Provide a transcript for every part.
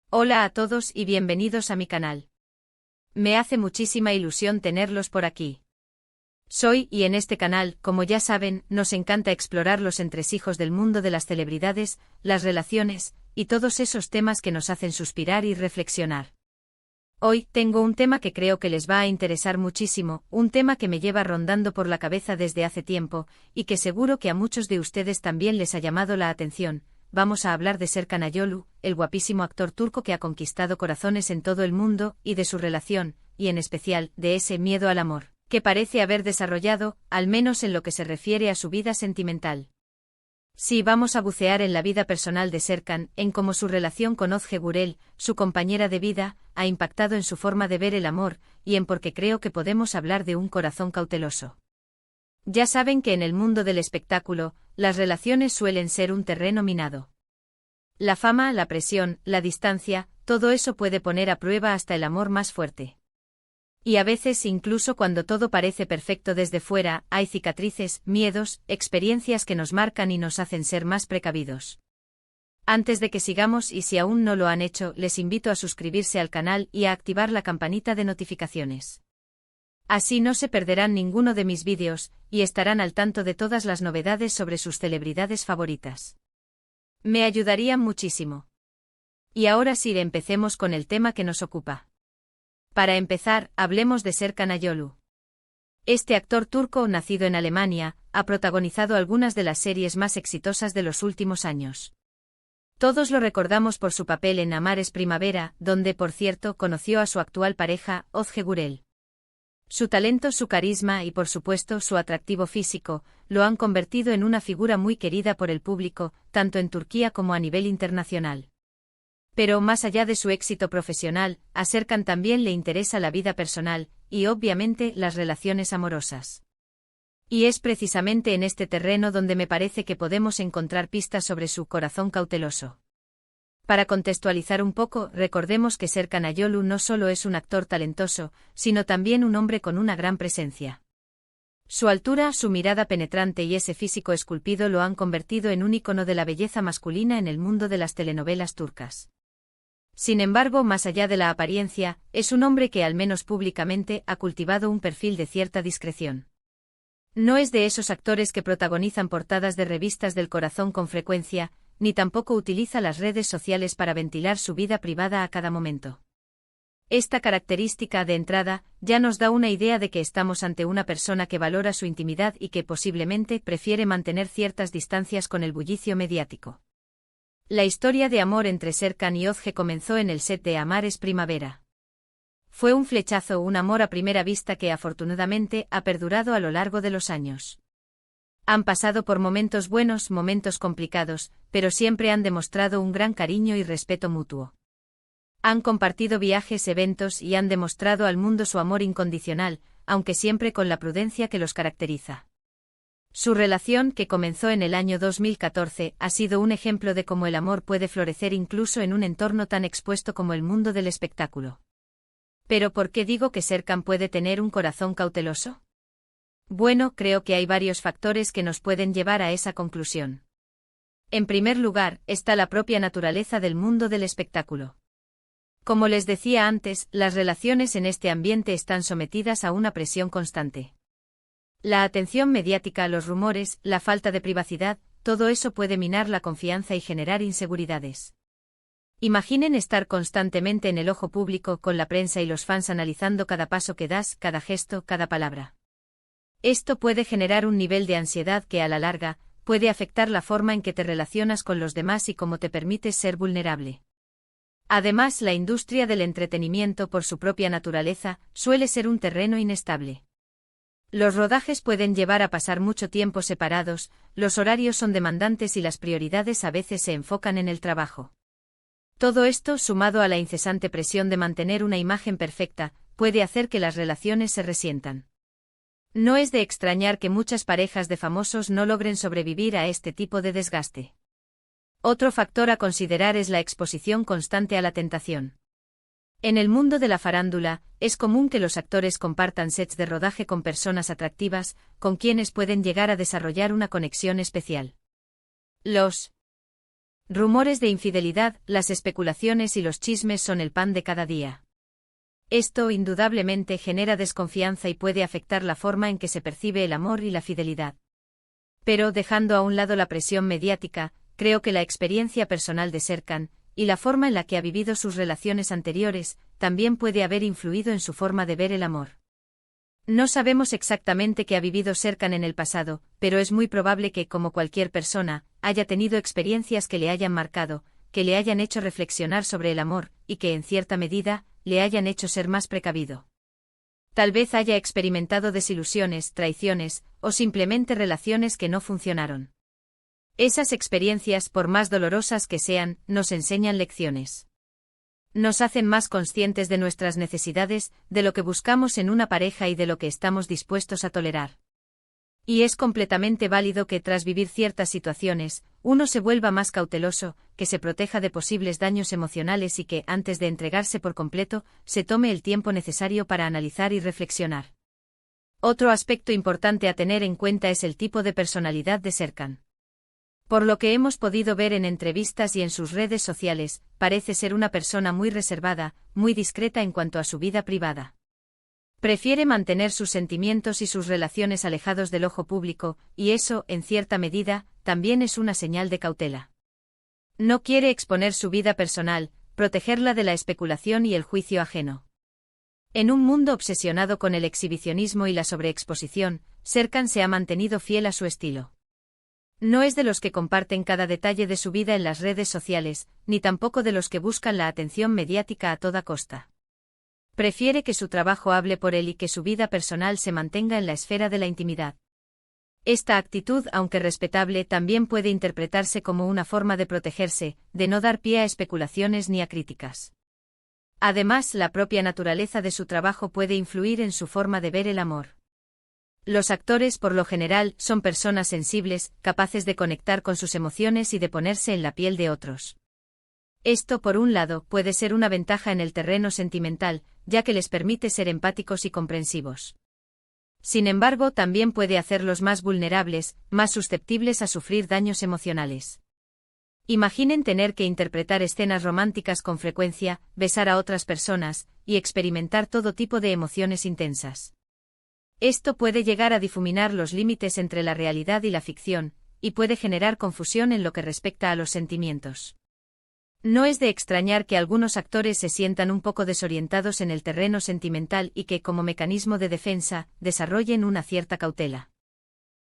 Hola a todos y bienvenidos a mi canal. Me hace muchísima ilusión tenerlos por aquí. Y en este canal, como ya saben, nos encanta explorar los entresijos del mundo de las celebridades, las relaciones, y todos esos temas que nos hacen suspirar y reflexionar. Hoy tengo un tema que creo que les va a interesar muchísimo, un tema que me lleva rondando por la cabeza desde hace tiempo, y que seguro que a muchos de ustedes también les ha llamado la atención. Vamos a hablar de Serkan Ayolu, el guapísimo actor turco que ha conquistado corazones en todo el mundo, y de su relación, y en especial, de ese miedo al amor, que parece haber desarrollado, al menos en lo que se refiere a su vida sentimental. Sí, vamos a bucear en la vida personal de Serkan, en cómo su relación con Özge Gürel, su compañera de vida, ha impactado en su forma de ver el amor, y en por qué creo que podemos hablar de un corazón cauteloso. Ya saben que en el mundo del espectáculo, las relaciones suelen ser un terreno minado. La fama, la presión, la distancia, todo eso puede poner a prueba hasta el amor más fuerte. Y a veces, incluso cuando todo parece perfecto desde fuera, hay cicatrices, miedos, experiencias que nos marcan y nos hacen ser más precavidos. Antes de que sigamos, y si aún no lo han hecho, les invito a suscribirse al canal y a activar la campanita de notificaciones. Así no se perderán ninguno de mis vídeos, y estarán al tanto de todas las novedades sobre sus celebridades favoritas. Me ayudarían muchísimo. Y ahora sí, empecemos con el tema que nos ocupa. Para empezar, hablemos de Serkan Ayolu. Este actor turco, nacido en Alemania, ha protagonizado algunas de las series más exitosas de los últimos años. Todos lo recordamos por su papel en Amar es Primavera, donde, por cierto, conoció a su actual pareja, Özge Gürel. Su talento, su carisma y, por supuesto, su atractivo físico, lo han convertido en una figura muy querida por el público, tanto en Turquía como a nivel internacional. Pero más allá de su éxito profesional, a Serkan también le interesa la vida personal, y obviamente las relaciones amorosas. Y es precisamente en este terreno donde me parece que podemos encontrar pistas sobre su corazón cauteloso. Para contextualizar un poco, recordemos que Serkan Ayolu no solo es un actor talentoso, sino también un hombre con una gran presencia. Su altura, su mirada penetrante y ese físico esculpido lo han convertido en un ícono de la belleza masculina en el mundo de las telenovelas turcas. Sin embargo, más allá de la apariencia, es un hombre que al menos públicamente ha cultivado un perfil de cierta discreción. No es de esos actores que protagonizan portadas de revistas del corazón con frecuencia, ni tampoco utiliza las redes sociales para ventilar su vida privada a cada momento. Esta característica de entrada ya nos da una idea de que estamos ante una persona que valora su intimidad y que posiblemente prefiere mantener ciertas distancias con el bullicio mediático. La historia de amor entre Serkan y Özge comenzó en el set de Amar es Primavera. Fue un flechazo, un amor a primera vista que afortunadamente ha perdurado a lo largo de los años. Han pasado por momentos buenos, momentos complicados, pero siempre han demostrado un gran cariño y respeto mutuo. Han compartido viajes, eventos y han demostrado al mundo su amor incondicional, aunque siempre con la prudencia que los caracteriza. Su relación, que comenzó en el año 2014, ha sido un ejemplo de cómo el amor puede florecer incluso en un entorno tan expuesto como el mundo del espectáculo. ¿Pero por qué digo que Serkan puede tener un corazón cauteloso? Bueno, creo que hay varios factores que nos pueden llevar a esa conclusión. En primer lugar, está la propia naturaleza del mundo del espectáculo. Como les decía antes, las relaciones en este ambiente están sometidas a una presión constante. La atención mediática, los rumores, la falta de privacidad, todo eso puede minar la confianza y generar inseguridades. Imaginen estar constantemente en el ojo público con la prensa y los fans analizando cada paso que das, cada gesto, cada palabra. Esto puede generar un nivel de ansiedad que a la larga puede afectar la forma en que te relacionas con los demás y cómo te permites ser vulnerable. Además, la industria del entretenimiento por su propia naturaleza suele ser un terreno inestable. Los rodajes pueden llevar a pasar mucho tiempo separados, los horarios son demandantes y las prioridades a veces se enfocan en el trabajo. Todo esto, sumado a la incesante presión de mantener una imagen perfecta, puede hacer que las relaciones se resientan. No es de extrañar que muchas parejas de famosos no logren sobrevivir a este tipo de desgaste. Otro factor a considerar es la exposición constante a la tentación. En el mundo de la farándula, es común que los actores compartan sets de rodaje con personas atractivas, con quienes pueden llegar a desarrollar una conexión especial. Los Rumores de infidelidad, las especulaciones y los chismes son el pan de cada día. Esto indudablemente genera desconfianza y puede afectar la forma en que se percibe el amor y la fidelidad. Pero dejando a un lado la presión mediática, creo que la experiencia personal de Serkan, y la forma en la que ha vivido sus relaciones anteriores, también puede haber influido en su forma de ver el amor. No sabemos exactamente qué ha vivido Serkan en el pasado, pero es muy probable que, como cualquier persona, haya tenido experiencias que le hayan marcado, que le hayan hecho reflexionar sobre el amor, y que en cierta medida, le hayan hecho ser más precavido. Tal vez haya experimentado desilusiones, traiciones, o simplemente relaciones que no funcionaron. Esas experiencias, por más dolorosas que sean, nos enseñan lecciones. Nos hacen más conscientes de nuestras necesidades, de lo que buscamos en una pareja y de lo que estamos dispuestos a tolerar. Y es completamente válido que tras vivir ciertas situaciones, uno se vuelva más cauteloso, que se proteja de posibles daños emocionales y que, antes de entregarse por completo, se tome el tiempo necesario para analizar y reflexionar. Otro aspecto importante a tener en cuenta es el tipo de personalidad de Serkan. Por lo que hemos podido ver en entrevistas y en sus redes sociales, parece ser una persona muy reservada, muy discreta en cuanto a su vida privada. Prefiere mantener sus sentimientos y sus relaciones alejados del ojo público, y eso, en cierta medida, también es una señal de cautela. No quiere exponer su vida personal, protegerla de la especulación y el juicio ajeno. En un mundo obsesionado con el exhibicionismo y la sobreexposición, Serkan se ha mantenido fiel a su estilo. No es de los que comparten cada detalle de su vida en las redes sociales, ni tampoco de los que buscan la atención mediática a toda costa. Prefiere que su trabajo hable por él y que su vida personal se mantenga en la esfera de la intimidad. Esta actitud, aunque respetable, también puede interpretarse como una forma de protegerse, de no dar pie a especulaciones ni a críticas. Además, la propia naturaleza de su trabajo puede influir en su forma de ver el amor. Los actores, por lo general, son personas sensibles, capaces de conectar con sus emociones y de ponerse en la piel de otros. Esto, por un lado, puede ser una ventaja en el terreno sentimental, ya que les permite ser empáticos y comprensivos. Sin embargo, también puede hacerlos más vulnerables, más susceptibles a sufrir daños emocionales. Imaginen tener que interpretar escenas románticas con frecuencia, besar a otras personas, y experimentar todo tipo de emociones intensas. Esto puede llegar a difuminar los límites entre la realidad y la ficción, y puede generar confusión en lo que respecta a los sentimientos. No es de extrañar que algunos actores se sientan un poco desorientados en el terreno sentimental y que, como mecanismo de defensa, desarrollen una cierta cautela.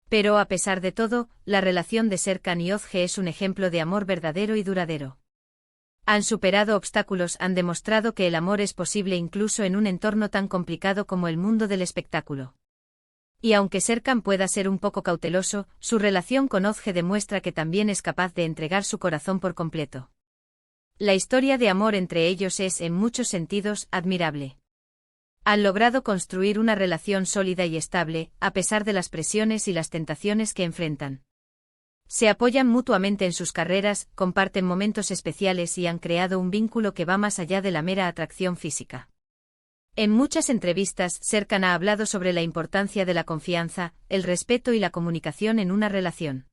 Pero a pesar de todo, la relación de Serkan y Özge es un ejemplo de amor verdadero y duradero. Han superado obstáculos, han demostrado que el amor es posible incluso en un entorno tan complicado como el mundo del espectáculo. Y aunque Serkan pueda ser un poco cauteloso, su relación con Özge demuestra que también es capaz de entregar su corazón por completo. La historia de amor entre ellos es, en muchos sentidos, admirable. Han logrado construir una relación sólida y estable, a pesar de las presiones y las tentaciones que enfrentan. Se apoyan mutuamente en sus carreras, comparten momentos especiales y han creado un vínculo que va más allá de la mera atracción física. En muchas entrevistas, Serkan ha hablado sobre la importancia de la confianza, el respeto y la comunicación en una relación.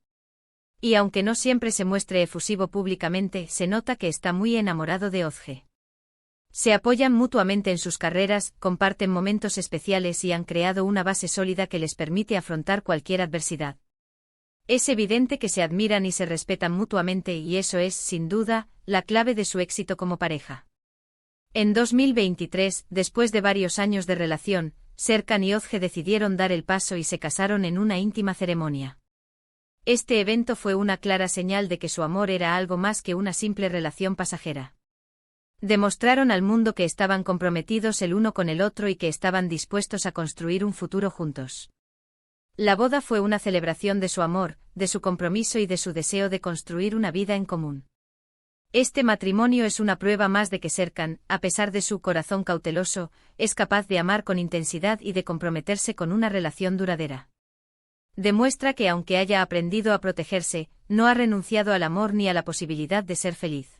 Y aunque no siempre se muestre efusivo públicamente, se nota que está muy enamorado de Özge. Se apoyan mutuamente en sus carreras, comparten momentos especiales y han creado una base sólida que les permite afrontar cualquier adversidad. Es evidente que se admiran y se respetan mutuamente y eso es, sin duda, la clave de su éxito como pareja. En 2023, después de varios años de relación, Serkan y Özge decidieron dar el paso y se casaron en una íntima ceremonia. Este evento fue una clara señal de que su amor era algo más que una simple relación pasajera. Demostraron al mundo que estaban comprometidos el uno con el otro y que estaban dispuestos a construir un futuro juntos. La boda fue una celebración de su amor, de su compromiso y de su deseo de construir una vida en común. Este matrimonio es una prueba más de que Serkan, a pesar de su corazón cauteloso, es capaz de amar con intensidad y de comprometerse con una relación duradera. Demuestra que aunque haya aprendido a protegerse, no ha renunciado al amor ni a la posibilidad de ser feliz.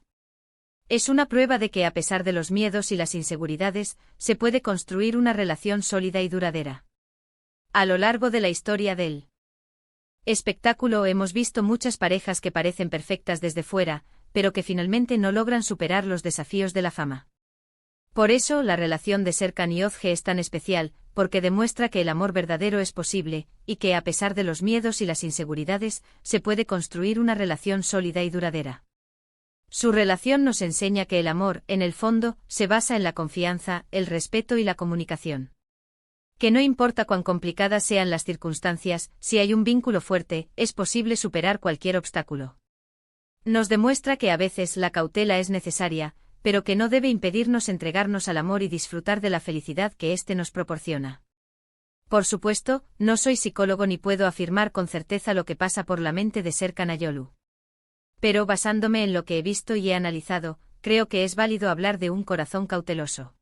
Es una prueba de que a pesar de los miedos y las inseguridades, se puede construir una relación sólida y duradera. A lo largo de la historia del espectáculo hemos visto muchas parejas que parecen perfectas desde fuera, pero que finalmente no logran superar los desafíos de la fama. Por eso, la relación de Serkan y Özge es tan especial, porque demuestra que el amor verdadero es posible, y que a pesar de los miedos y las inseguridades, se puede construir una relación sólida y duradera. Su relación nos enseña que el amor, en el fondo, se basa en la confianza, el respeto y la comunicación. Que no importa cuán complicadas sean las circunstancias, si hay un vínculo fuerte, es posible superar cualquier obstáculo. Nos demuestra que a veces la cautela es necesaria, pero que no debe impedirnos entregarnos al amor y disfrutar de la felicidad que éste nos proporciona. Por supuesto, no soy psicólogo ni puedo afirmar con certeza lo que pasa por la mente de Serkan Ayolu. Pero basándome en lo que he visto y he analizado, creo que es válido hablar de un corazón cauteloso.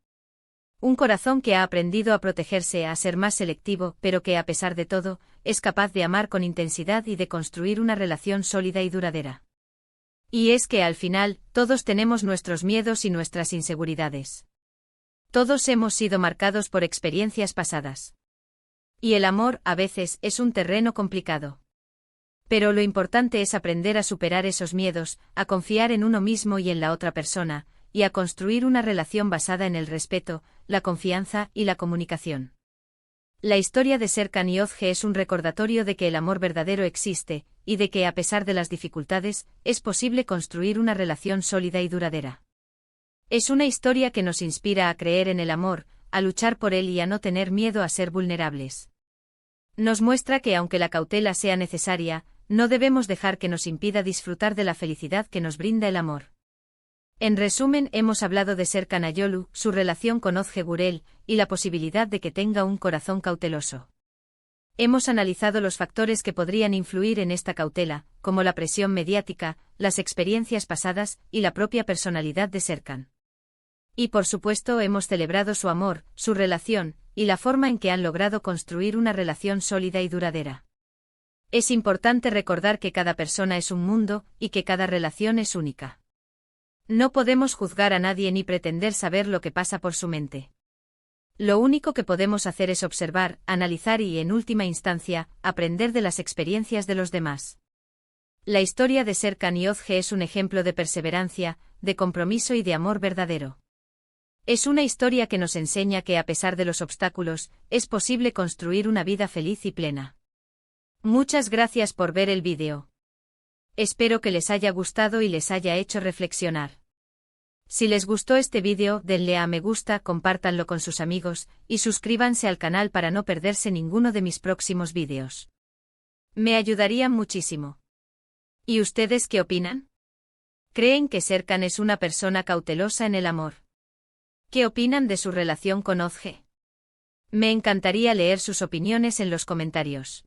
Un corazón que ha aprendido a protegerse, a ser más selectivo, pero que a pesar de todo, es capaz de amar con intensidad y de construir una relación sólida y duradera. Y es que al final, todos tenemos nuestros miedos y nuestras inseguridades. Todos hemos sido marcados por experiencias pasadas. Y el amor, a veces, es un terreno complicado. Pero lo importante es aprender a superar esos miedos, a confiar en uno mismo y en la otra persona, y a construir una relación basada en el respeto, la confianza y la comunicación. La historia de Serkan y Özge es un recordatorio de que el amor verdadero existe, y de que a pesar de las dificultades, es posible construir una relación sólida y duradera. Es una historia que nos inspira a creer en el amor, a luchar por él y a no tener miedo a ser vulnerables. Nos muestra que aunque la cautela sea necesaria, no debemos dejar que nos impida disfrutar de la felicidad que nos brinda el amor. En resumen, hemos hablado de Serkan Ayolu, su relación con Özge Gürel, y la posibilidad de que tenga un corazón cauteloso. Hemos analizado los factores que podrían influir en esta cautela, como la presión mediática, las experiencias pasadas y la propia personalidad de Serkan. Y por supuesto hemos celebrado su amor, su relación, y la forma en que han logrado construir una relación sólida y duradera. Es importante recordar que cada persona es un mundo, y que cada relación es única. No podemos juzgar a nadie ni pretender saber lo que pasa por su mente. Lo único que podemos hacer es observar, analizar y, en última instancia, aprender de las experiencias de los demás. La historia de Serkan y Özge es un ejemplo de perseverancia, de compromiso y de amor verdadero. Es una historia que nos enseña que a pesar de los obstáculos, es posible construir una vida feliz y plena. Muchas gracias por ver el vídeo. Espero que les haya gustado y les haya hecho reflexionar. Si les gustó este vídeo, denle a me gusta, compártanlo con sus amigos, y suscríbanse al canal para no perderse ninguno de mis próximos vídeos. Me ayudarían muchísimo. ¿Y ustedes qué opinan? ¿Creen que Serkan es una persona cautelosa en el amor? ¿Qué opinan de su relación con Özge? Me encantaría leer sus opiniones en los comentarios.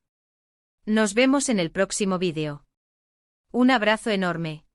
Nos vemos en el próximo vídeo. Un abrazo enorme.